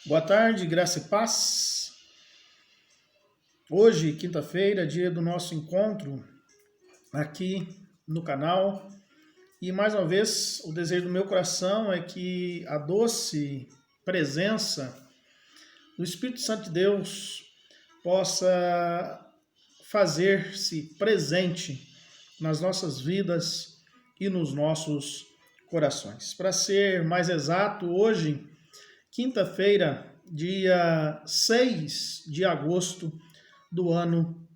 Boa tarde, graça e paz. Hoje, quinta-feira, dia do nosso encontro aqui no canal. E mais uma vez, o desejo do meu coração é que a doce presença do Espírito Santo de Deus possa fazer-se presente nas nossas vidas e nos nossos corações. Para ser mais exato, hoje, quinta-feira, dia 6 de agosto do ano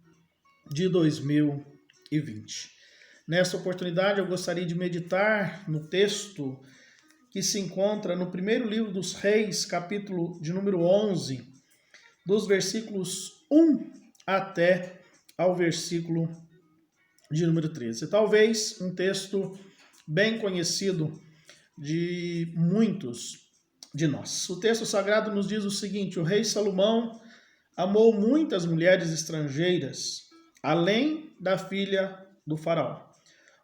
de 2020. Nessa oportunidade, eu gostaria de meditar no texto que se encontra no primeiro livro dos Reis, capítulo de número 11, dos versículos 1 até ao versículo de número 13. Talvez um texto bem conhecido de muitos de nós. O texto sagrado nos diz o seguinte: o rei Salomão amou muitas mulheres estrangeiras, além da filha do faraó,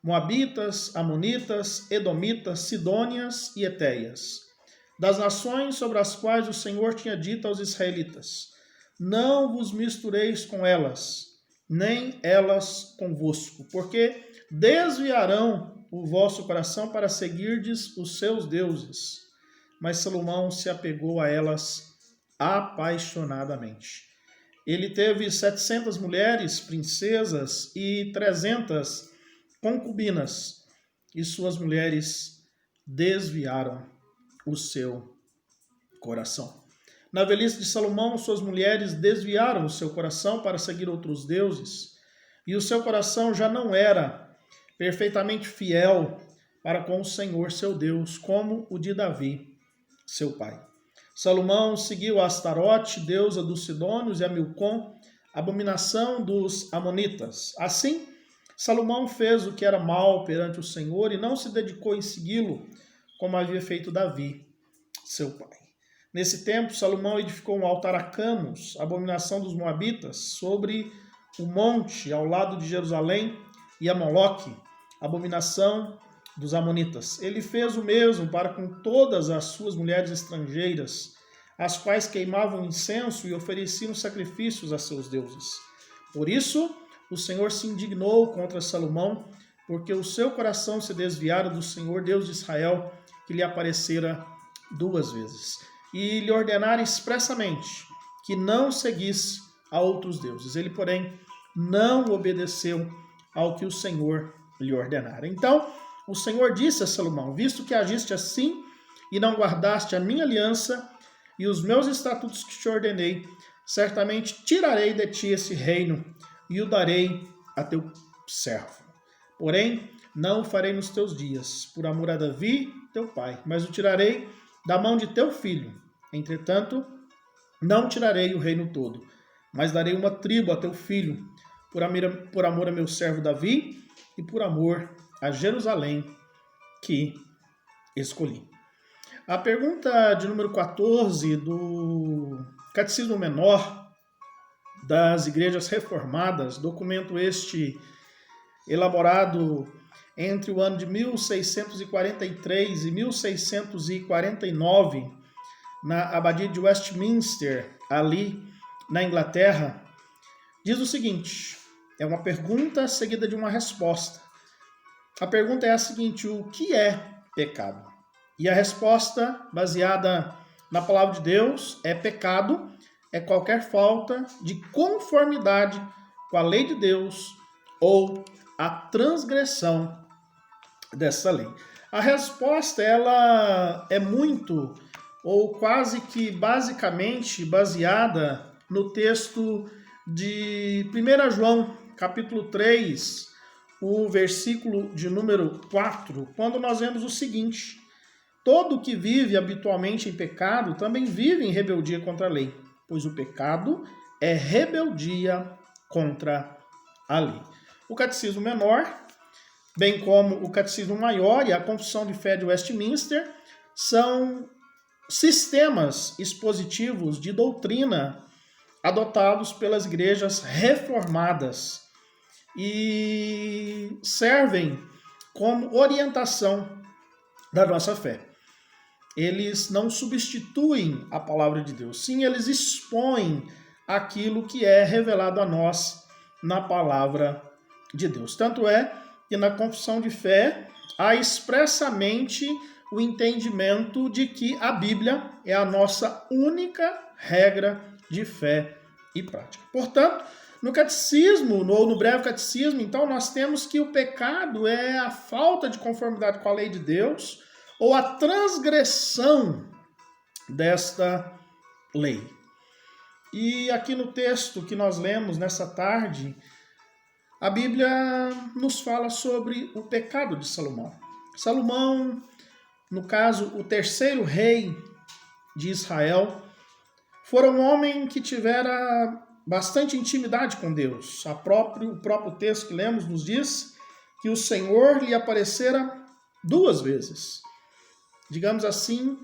moabitas, amonitas, edomitas, sidônias e etéias, das nações sobre as quais o Senhor tinha dito aos israelitas: não vos mistureis com elas, nem elas convosco, porque desviarão o vosso coração para seguirdes os seus deuses. Mas Salomão se apegou a elas apaixonadamente. Ele teve 700 mulheres, princesas e 300 concubinas, e suas mulheres desviaram o seu coração. Na velhice de Salomão, suas mulheres desviaram o seu coração para seguir outros deuses, e o seu coração já não era perfeitamente fiel para com o Senhor, seu Deus, como o de Davi, seu pai. Salomão seguiu a Astarote, deusa dos sidônios, e a Milcom, abominação dos amonitas. Assim, Salomão fez o que era mal perante o Senhor e não se dedicou em segui-lo, como havia feito Davi, seu pai. Nesse tempo, Salomão edificou um altar a Camus, abominação dos moabitas, sobre o monte ao lado de Jerusalém, e a Moloque, abominação dos amonitas. Ele fez o mesmo para com todas as suas mulheres estrangeiras, as quais queimavam incenso e ofereciam sacrifícios a seus deuses. Por isso, o Senhor se indignou contra Salomão, porque o seu coração se desviara do Senhor, Deus de Israel, que lhe aparecera 2 vezes, e lhe ordenara expressamente que não seguisse a outros deuses. Ele, porém, não obedeceu ao que o Senhor lhe ordenara. Então, o Senhor disse a Salomão: visto que agiste assim e não guardaste a minha aliança e os meus estatutos que te ordenei, certamente tirarei de ti esse reino e o darei a teu servo. Porém, não o farei nos teus dias, por amor a Davi, teu pai, mas o tirarei da mão de teu filho. Entretanto, não tirarei o reino todo, mas darei uma tribo a teu filho, por amor a meu servo Davi e por amor a Jerusalém que escolhi. A pergunta de número 14 do Catecismo Menor das Igrejas Reformadas, documento este elaborado entre o ano de 1643 e 1649, na Abadia de Westminster, ali na Inglaterra, diz o seguinte: é uma pergunta seguida de uma resposta. A pergunta é a seguinte: o que é pecado? E a resposta, baseada na palavra de Deus, é: pecado é qualquer falta de conformidade com a lei de Deus ou a transgressão dessa lei. A resposta, ela é muito, ou quase que basicamente, baseada no texto de 1 João, capítulo 3, o versículo de número 4, quando nós vemos o seguinte: todo que vive habitualmente em pecado também vive em rebeldia contra a lei, pois o pecado é rebeldia contra a lei. O Catecismo Menor, bem como o Catecismo Maior e a Confissão de Fé de Westminster, são sistemas expositivos de doutrina adotados pelas igrejas reformadas e servem como orientação da nossa fé. eles não substituem a palavra de Deus. Sim, eles expõem aquilo que é revelado a nós na palavra de Deus. Tanto é que na confissão de fé há expressamente o entendimento de que a Bíblia é a nossa única regra de fé e prática. Portanto, no catecismo, ou no breve catecismo, então, nós temos que o pecado é a falta de conformidade com a lei de Deus ou a transgressão desta lei. E aqui no texto que nós lemos nessa tarde, a Bíblia nos fala sobre o pecado de Salomão. Salomão, no caso, o terceiro rei de Israel, fora um homem que tivera bastante intimidade com Deus. O próprio texto que lemos nos diz que o Senhor lhe aparecera 2 vezes. Digamos assim,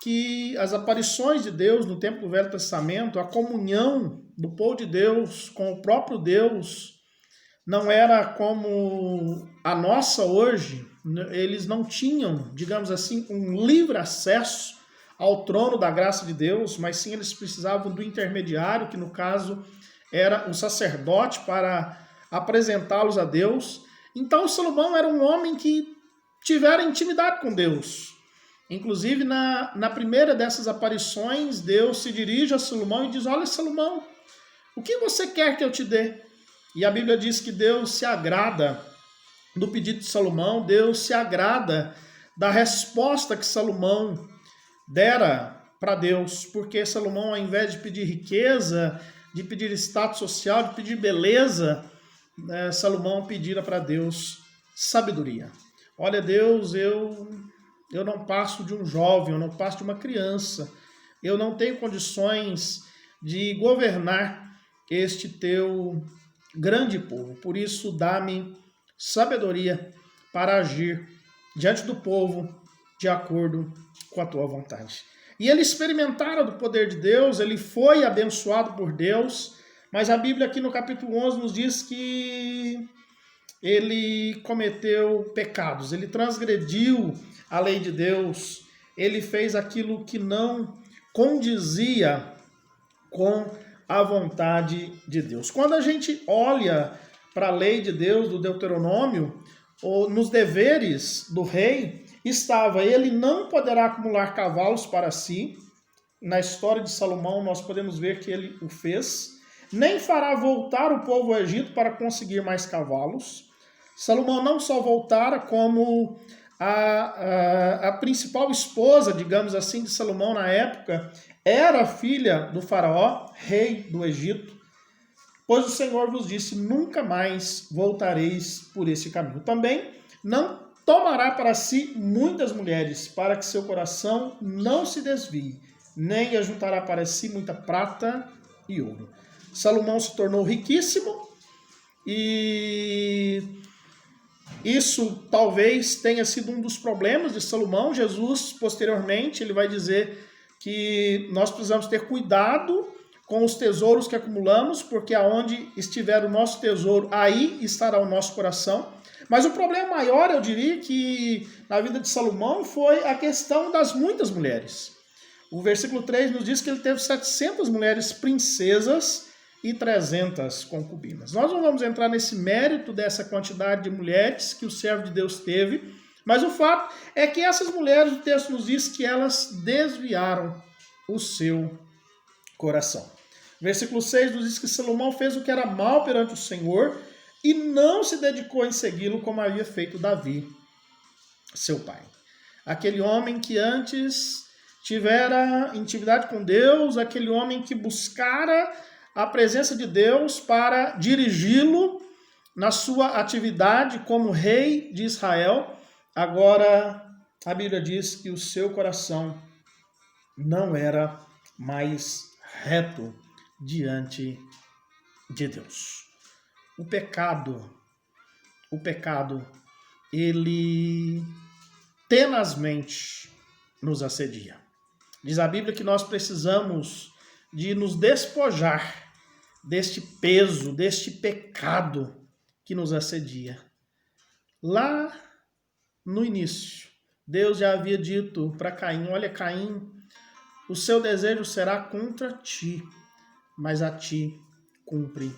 que as aparições de Deus no tempo do Velho Testamento, a comunhão do povo de Deus com o próprio Deus, não era como a nossa hoje. Eles não tinham, digamos assim, um livre acesso ao trono da graça de Deus, mas sim eles precisavam do intermediário, que no caso era o sacerdote, para apresentá-los a Deus. Então Salomão era um homem que tivera intimidade com Deus. Inclusive na primeira dessas aparições, Deus se dirige a Salomão e diz: olha, Salomão, o que você quer que eu te dê? E a Bíblia diz que Deus se agrada do pedido de Salomão, Deus se agrada da resposta que Salomão dera para Deus, porque Salomão, ao invés de pedir riqueza, de pedir status social, de pedir beleza, Salomão pedira para Deus sabedoria. Olha, Deus, eu não passo de um jovem, eu não passo de uma criança, eu não tenho condições de governar este teu grande povo, por isso dá-me sabedoria para agir diante do povo de acordo com a tua vontade. E ele experimentara do poder de Deus, ele foi abençoado por Deus, mas a Bíblia aqui no capítulo 11 nos diz que ele cometeu pecados, ele transgrediu a lei de Deus, ele fez aquilo que não condizia com a vontade de Deus. Quando a gente olha para a lei de Deus do Deuteronômio, ou nos deveres do rei, estava: ele não poderá acumular cavalos para si. Na história de Salomão nós podemos ver que ele o fez. Nem fará voltar o povo ao Egito para conseguir mais cavalos. Salomão não só voltara, como a principal esposa, digamos assim, de Salomão na época, era filha do faraó, rei do Egito, pois o Senhor vos disse: nunca mais voltareis por esse caminho. Também não tomará para si muitas mulheres, para que seu coração não se desvie, nem ajuntará para si muita prata e ouro. Salomão se tornou riquíssimo e isso talvez tenha sido um dos problemas de Salomão. Jesus, posteriormente, ele vai dizer que nós precisamos ter cuidado com os tesouros que acumulamos, porque aonde estiver o nosso tesouro, aí estará o nosso coração. Mas o problema maior, eu diria, que na vida de Salomão foi a questão das muitas mulheres. O versículo 3 nos diz que ele teve 700 mulheres princesas e 300 concubinas. Nós não vamos entrar nesse mérito dessa quantidade de mulheres que o servo de Deus teve, mas o fato é que essas mulheres, o texto nos diz que elas desviaram o seu coração. Versículo 6 nos diz que Salomão fez o que era mal perante o Senhor e não se dedicou em segui-lo como havia feito Davi, seu pai. Aquele homem que antes tivera intimidade com Deus, aquele homem que buscara a presença de Deus para dirigi-lo na sua atividade como rei de Israel. Agora a Bíblia diz que o seu coração não era mais reto diante de Deus. O pecado, ele tenazmente nos assedia. Diz a Bíblia que nós precisamos de nos despojar deste peso, deste pecado que nos assedia. Lá no início Deus já havia dito para Caim: olha, Caim, o seu desejo será contra ti, mas a ti cumpre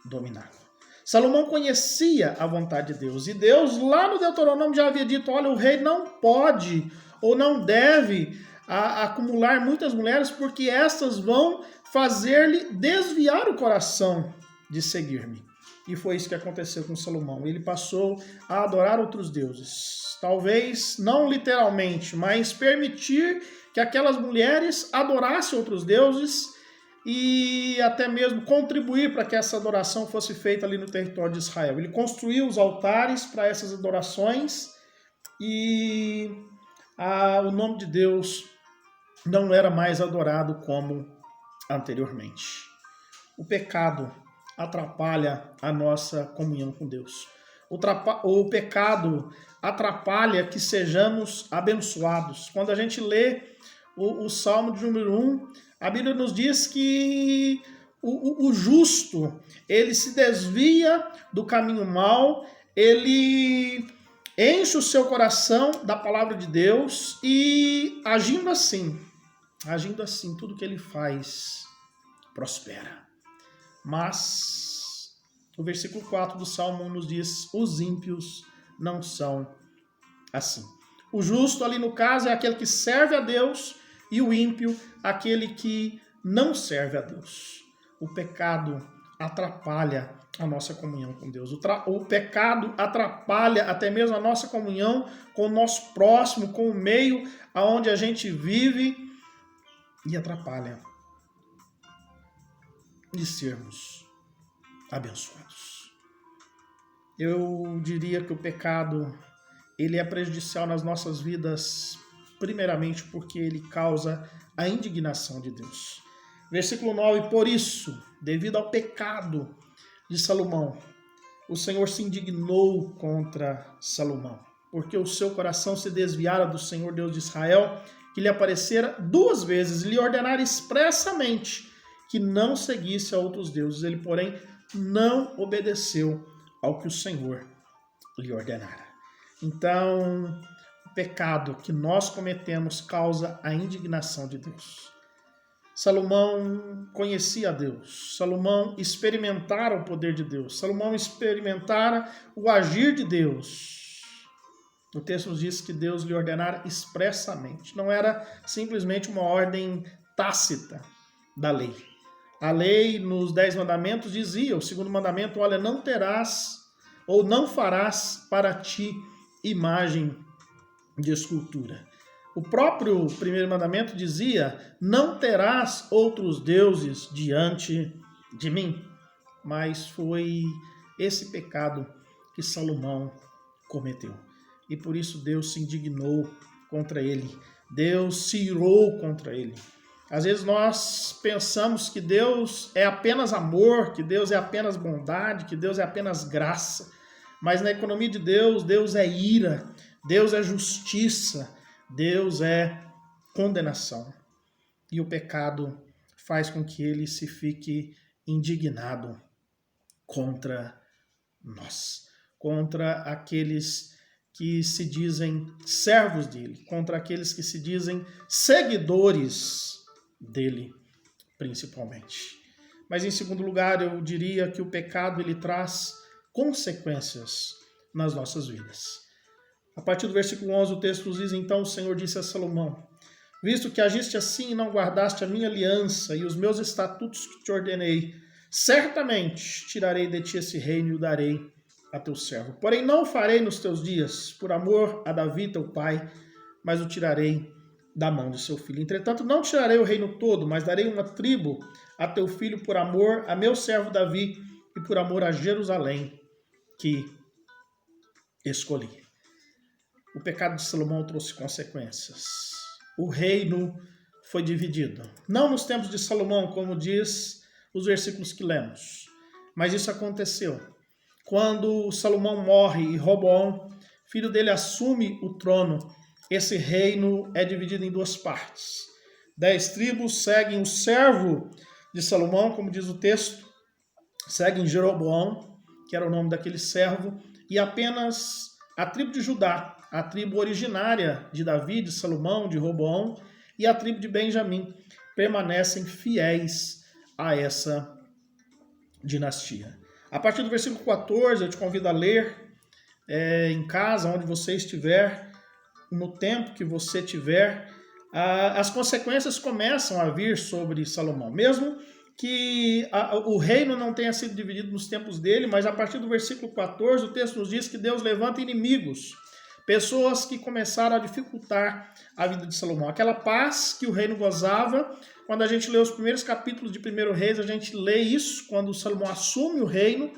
dominar. Salomão conhecia a vontade de Deus, e Deus lá no Deuteronômio já havia dito: olha, o rei não pode ou não deve acumular muitas mulheres, porque estas vão fazer-lhe desviar o coração de seguir-me. E foi isso que aconteceu com Salomão. Ele passou a adorar outros deuses. Talvez não literalmente, mas permitir que aquelas mulheres adorassem outros deuses e até mesmo contribuir para que essa adoração fosse feita ali no território de Israel. Ele construiu os altares para essas adorações e o nome de Deus não era mais adorado como anteriormente. O pecado atrapalha a nossa comunhão com Deus. O pecado atrapalha que sejamos abençoados. Quando a gente lê o Salmo de número 1, a Bíblia nos diz que o justo, ele se desvia do caminho mau, ele enche o seu coração da palavra de Deus e agindo assim, tudo que ele faz prospera. Mas o versículo 4 do Salmo 1 nos diz: os ímpios não são assim. O justo ali no caso é aquele que serve a Deus e o ímpio aquele que não serve a Deus. O pecado atrapalha a nossa comunhão com Deus. O pecado atrapalha até mesmo a nossa comunhão com o nosso próximo, com o meio aonde a gente vive e atrapalha de sermos abençoados. Eu diria que o pecado ele é prejudicial nas nossas vidas, primeiramente porque ele causa a indignação de Deus. Versículo 9, por isso, devido ao pecado de Salomão, o Senhor se indignou contra Salomão, porque o seu coração se desviara do Senhor Deus de Israel, que lhe aparecera 2 vezes e lhe ordenara expressamente que não seguisse a outros deuses. Ele, porém, não obedeceu ao que o Senhor lhe ordenara. Então, o pecado que nós cometemos causa a indignação de Deus. Salomão conhecia a Deus. Salomão experimentara o poder de Deus. Salomão experimentara o agir de Deus. O texto nos diz que Deus lhe ordenara expressamente. Não era simplesmente uma ordem tácita da lei. A lei nos 10 mandamentos dizia, o 2º mandamento, olha, não terás ou não farás para ti imagem de escultura. O próprio 1º mandamento dizia, não terás outros deuses diante de mim. Mas foi esse pecado que Salomão cometeu. E por isso Deus se indignou contra ele. Deus se irou contra ele. Às vezes nós pensamos que Deus é apenas amor, que Deus é apenas bondade, que Deus é apenas graça. Mas na economia de Deus, Deus é ira, Deus é justiça, Deus é condenação. E o pecado faz com que ele se fique indignado contra nós, contra aqueles que se dizem servos dele, contra aqueles que se dizem seguidores dele, principalmente. Mas em segundo lugar, eu diria que o pecado ele traz consequências nas nossas vidas. A partir do versículo 11, o texto nos diz, então o Senhor disse a Salomão, visto que agiste assim e não guardaste a minha aliança e os meus estatutos que te ordenei, certamente tirarei de ti esse reino e o darei a teu servo. Porém não o farei nos teus dias, por amor a Davi teu pai, mas o tirarei da mão de seu filho. Entretanto, não tirarei o reino todo, mas darei uma tribo a teu filho por amor a meu servo Davi e por amor a Jerusalém que escolhi. O pecado de Salomão trouxe consequências. O reino foi dividido. Não nos tempos de Salomão, como diz os versículos que lemos, mas isso aconteceu. Quando Salomão morre e Roboão, filho dele, assume o trono, esse reino é dividido em 2 partes. 10 tribos seguem o servo de Salomão, como diz o texto, seguem Jeroboão, que era o nome daquele servo, e apenas a tribo de Judá a tribo originária de Davi, de Salomão, de Roboão e a tribo de Benjamim permanecem fiéis a essa dinastia. A partir do versículo 14, eu te convido a ler em casa, onde você estiver, no tempo que você tiver, as consequências começam a vir sobre Salomão. Mesmo que o reino não tenha sido dividido nos tempos dele, mas a partir do versículo 14, o texto nos diz que Deus levanta inimigos, pessoas que começaram a dificultar a vida de Salomão. Aquela paz que o reino gozava, quando a gente lê os primeiros capítulos de 1 Reis, a gente lê isso, quando Salomão assume o reino,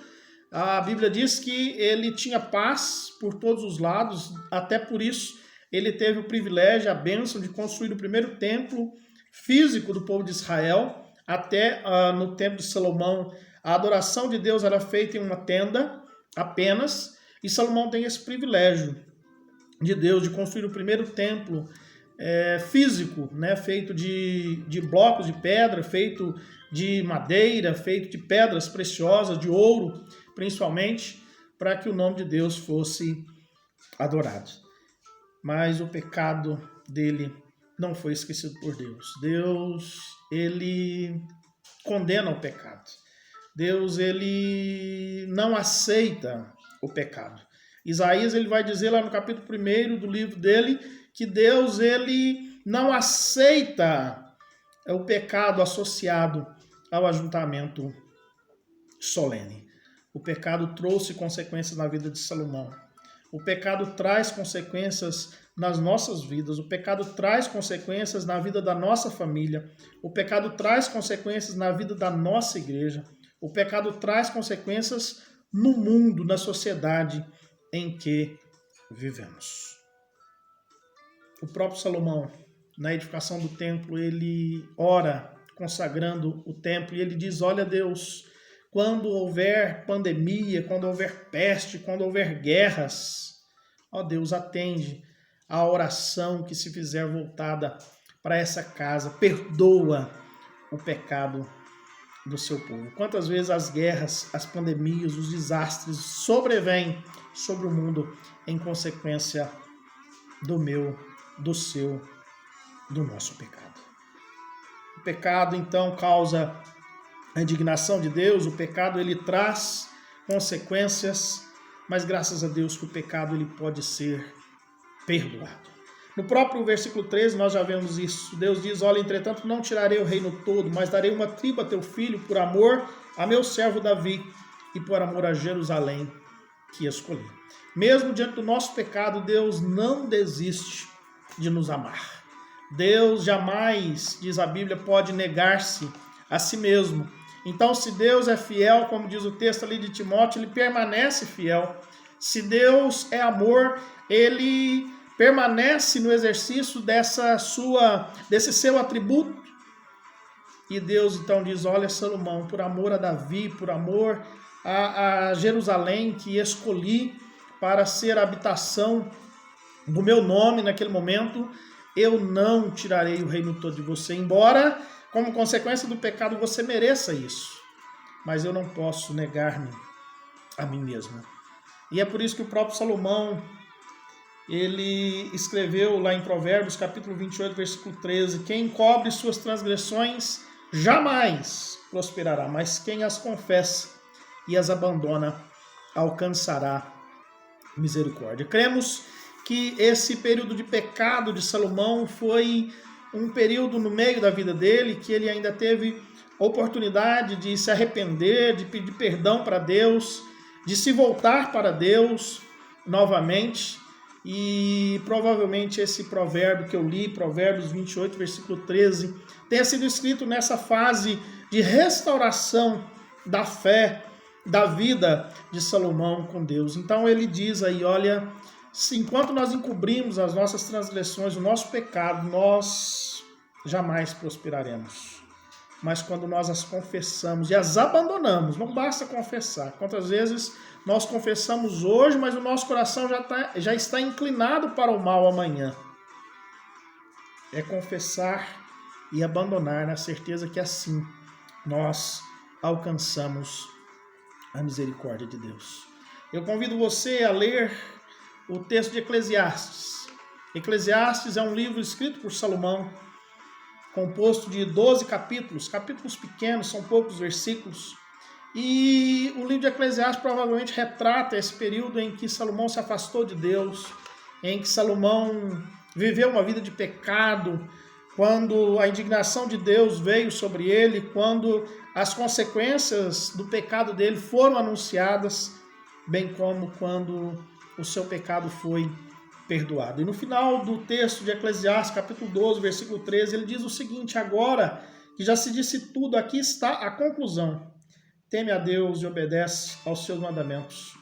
a Bíblia diz que ele tinha paz por todos os lados, até por isso ele teve o privilégio, a bênção de construir o primeiro templo físico do povo de Israel. Até no tempo de Salomão, a adoração de Deus era feita em uma tenda apenas, e Salomão tem esse privilégio de Deus de construir o primeiro templo físico, né, feito de blocos de pedra, feito de madeira, feito de pedras preciosas, de ouro, principalmente, para que o nome de Deus fosse adorado. Mas o pecado dele não foi esquecido por Deus. Deus, ele condena o pecado. Deus, ele não aceita o pecado. Isaías, ele vai dizer lá no capítulo 1 do livro dele, que Deus, ele não aceita o pecado associado ao ajuntamento solene. O pecado trouxe consequências na vida de Salomão. O pecado traz consequências nas nossas vidas. O pecado traz consequências na vida da nossa família. O pecado traz consequências na vida da nossa igreja. O pecado traz consequências no mundo, na sociedade em que vivemos. O próprio Salomão, na edificação do templo, ele ora consagrando o templo e ele diz: olha, Deus, quando houver pandemia, quando houver peste, quando houver guerras, ó Deus, atende a oração que se fizer voltada para essa casa, perdoa o pecado do seu povo. Quantas vezes as guerras, as pandemias, os desastres sobrevêm sobre o mundo em consequência do meu, do seu, do nosso pecado. O pecado, então, causa a indignação de Deus, o pecado ele traz consequências, mas graças a Deus que o pecado ele pode ser perdoado. No próprio versículo 13 nós já vemos isso. Deus diz: olha, entretanto não tirarei o reino todo, mas darei uma tribo a teu filho por amor a meu servo Davi e por amor a Jerusalém que escolhi. Mesmo diante do nosso pecado, Deus não desiste de nos amar. Deus jamais, diz a Bíblia, pode negar-se a si mesmo. Então, se Deus é fiel, como diz o texto ali de Timóteo, ele permanece fiel. Se Deus é amor, ele permanece no exercício desse seu atributo. E Deus então diz: olha, Salomão, por amor a Davi, por amor a Jerusalém que escolhi para ser a habitação do meu nome naquele momento, eu não tirarei o reino todo de você, embora como consequência do pecado você mereça isso. Mas eu não posso negar-me a mim mesmo. E é por isso que o próprio Salomão, ele escreveu lá em Provérbios, capítulo 28, versículo 13, quem encobre suas transgressões jamais prosperará, mas quem as confessa e as abandona alcançará misericórdia. Cremos que esse período de pecado de Salomão foi um período no meio da vida dele, que ele ainda teve oportunidade de se arrepender, de pedir perdão para Deus, de se voltar para Deus novamente. E provavelmente esse provérbio que eu li, Provérbios 28, versículo 13, tenha sido escrito nessa fase de restauração da fé, da vida de Salomão com Deus. Então ele diz aí, olha, se enquanto nós encobrimos as nossas transgressões, o nosso pecado, nós jamais prosperaremos. Mas quando nós as confessamos e as abandonamos, não basta confessar. Quantas vezes nós confessamos hoje, mas o nosso coração já está inclinado para o mal amanhã. É confessar e abandonar na certeza que assim nós alcançamos a misericórdia de Deus. Eu convido você a ler o texto de Eclesiastes. Eclesiastes é um livro escrito por Salomão, composto de 12 capítulos, capítulos pequenos, são poucos versículos. E o livro de Eclesiastes provavelmente retrata esse período em que Salomão se afastou de Deus, em que Salomão viveu uma vida de pecado, quando a indignação de Deus veio sobre ele, quando as consequências do pecado dele foram anunciadas, bem como quando o seu pecado foi perdoado. E no final do texto de Eclesiastes, capítulo 12, versículo 13, ele diz o seguinte: agora que já se disse tudo, aqui está a conclusão. Teme a Deus e obedece aos seus mandamentos,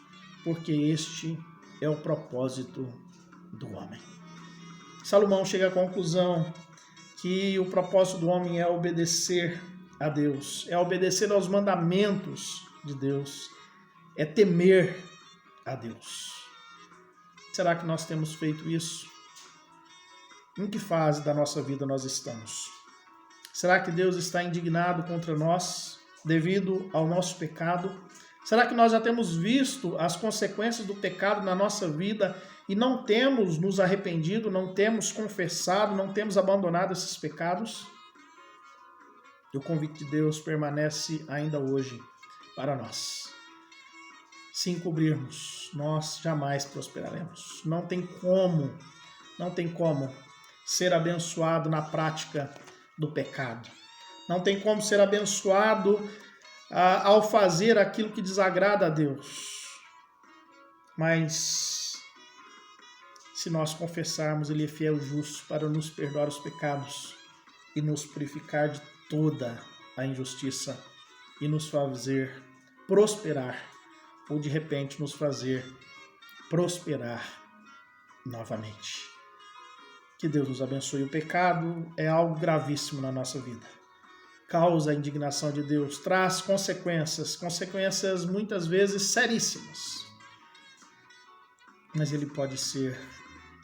porque este é o propósito do homem. Salomão chega à conclusão que o propósito do homem é obedecer a Deus, é obedecer aos mandamentos de Deus, é temer a Deus. Será que nós temos feito isso? Em que fase da nossa vida nós estamos? Será que Deus está indignado contra nós devido ao nosso pecado? Será que nós já temos visto as consequências do pecado na nossa vida e não temos nos arrependido, não temos confessado, não temos abandonado esses pecados? O convite de Deus permanece ainda hoje para nós. Se encobrirmos, nós jamais prosperaremos. Não tem como ser abençoado na prática do pecado. Não tem como ser abençoado ao fazer aquilo que desagrada a Deus. Mas se nós confessarmos, Ele é fiel e justo para nos perdoar os pecados e nos purificar de toda a injustiça e nos fazer prosperar, ou de repente nos fazer prosperar novamente. Que Deus nos abençoe. O pecado é algo gravíssimo na nossa vida. Causa a indignação de Deus, traz consequências muitas vezes seríssimas. Mas ele pode ser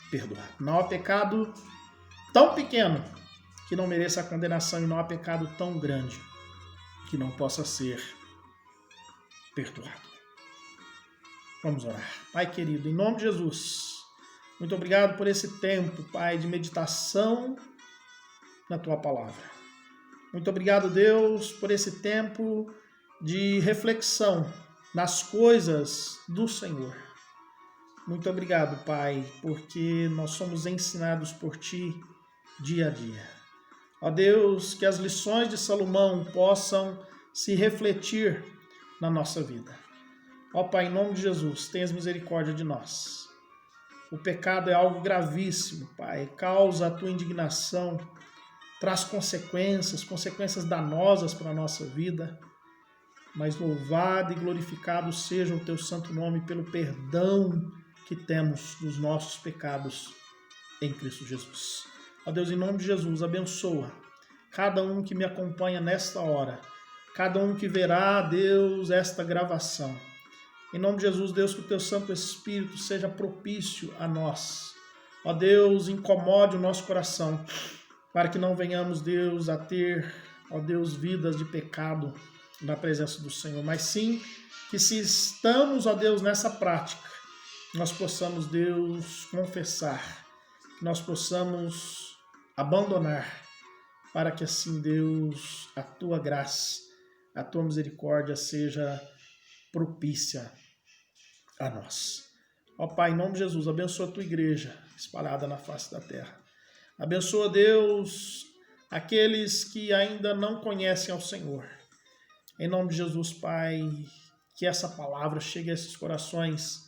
perdoado. Não há pecado tão pequeno que não mereça a condenação, e não há pecado tão grande que não possa ser perdoado. Vamos orar. Pai querido, em nome de Jesus, muito obrigado por esse tempo, Pai, de meditação na Tua Palavra. Muito obrigado, Deus, por esse tempo de reflexão nas coisas do Senhor. Muito obrigado, Pai, porque nós somos ensinados por Ti dia a dia. Ó Deus, que as lições de Salomão possam se refletir na nossa vida. Ó Pai, em nome de Jesus, tenhas misericórdia de nós. O pecado é algo gravíssimo, Pai, causa a Tua indignação, traz consequências danosas para a nossa vida, mas louvado e glorificado seja o Teu santo nome pelo perdão que temos dos nossos pecados em Cristo Jesus. Ó Deus, em nome de Jesus, abençoa cada um que me acompanha nesta hora, cada um que verá, Deus, esta gravação. Em nome de Jesus, Deus, que o Teu Santo Espírito seja propício a nós. Ó Deus, incomode o nosso coração, para que não venhamos, Deus, a ter, ó Deus, vidas de pecado na presença do Senhor, mas sim que se estamos, ó Deus, nessa prática, nós possamos, Deus, confessar, que nós possamos abandonar, para que assim, Deus, a Tua graça, a Tua misericórdia seja propícia a nós. Ó Pai, em nome de Jesus, abençoa a Tua igreja espalhada na face da terra. Abençoa, Deus, aqueles que ainda não conhecem ao Senhor. Em nome de Jesus, Pai, que essa palavra chegue a esses corações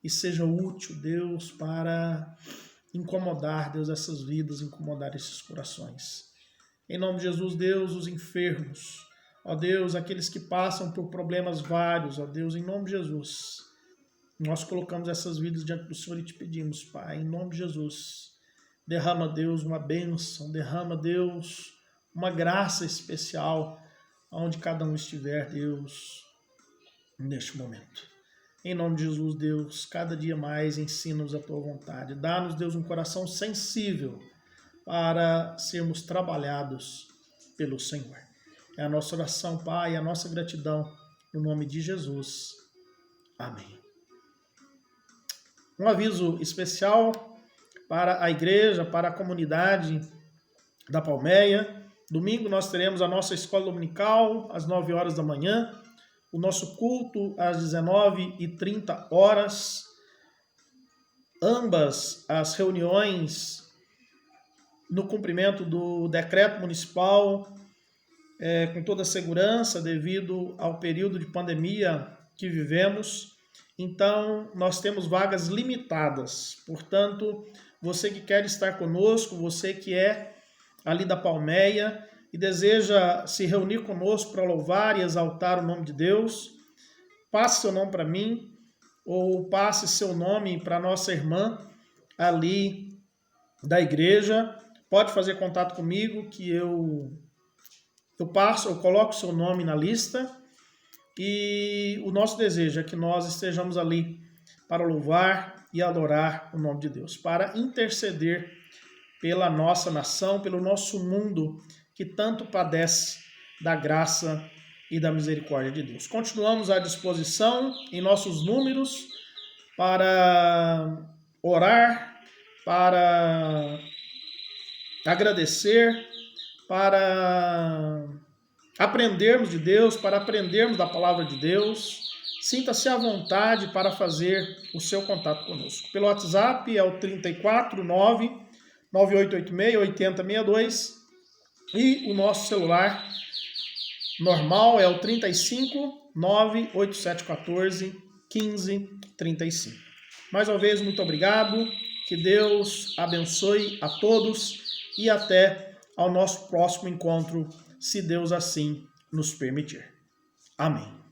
e seja útil, Deus, para incomodar, Deus, essas vidas, incomodar esses corações. Em nome de Jesus, Deus, os enfermos, ó Deus, aqueles que passam por problemas vários, ó Deus, em nome de Jesus, nós colocamos essas vidas diante do Senhor e te pedimos, Pai, em nome de Jesus, derrama, Deus, uma bênção, derrama, Deus, uma graça especial onde cada um estiver, Deus, neste momento. Em nome de Jesus, Deus, cada dia mais ensina-nos a Tua vontade. Dá-nos, Deus, um coração sensível para sermos trabalhados pelo Senhor. É a nossa oração, Pai, a nossa gratidão, no nome de Jesus. Amém. Um aviso especial para a igreja, para a comunidade da Palmeia. Domingo nós teremos a nossa escola dominical às 9 horas da manhã, o nosso culto às 19h30. Ambas as reuniões no cumprimento do decreto municipal, com toda a segurança devido ao período de pandemia que vivemos. Então, nós temos vagas limitadas. Portanto, você que quer estar conosco, você que é ali da Palmeia e deseja se reunir conosco para louvar e exaltar o nome de Deus, passe seu nome para mim ou passe seu nome para nossa irmã ali da igreja. Pode fazer contato comigo que eu coloco seu nome na lista. E o nosso desejo é que nós estejamos ali para louvar e adorar o nome de Deus, para interceder pela nossa nação, pelo nosso mundo que tanto padece da graça e da misericórdia de Deus. Continuamos à disposição em nossos números para orar, para agradecer, para aprendermos de Deus, para aprendermos da palavra de Deus. Sinta-se à vontade para fazer o seu contato conosco. Pelo WhatsApp é o 349-9886-8062 e o nosso celular normal é o 35-98714-1535. Mais uma vez, muito obrigado. Que Deus abençoe a todos e até ao nosso próximo encontro, se Deus assim nos permitir. Amém.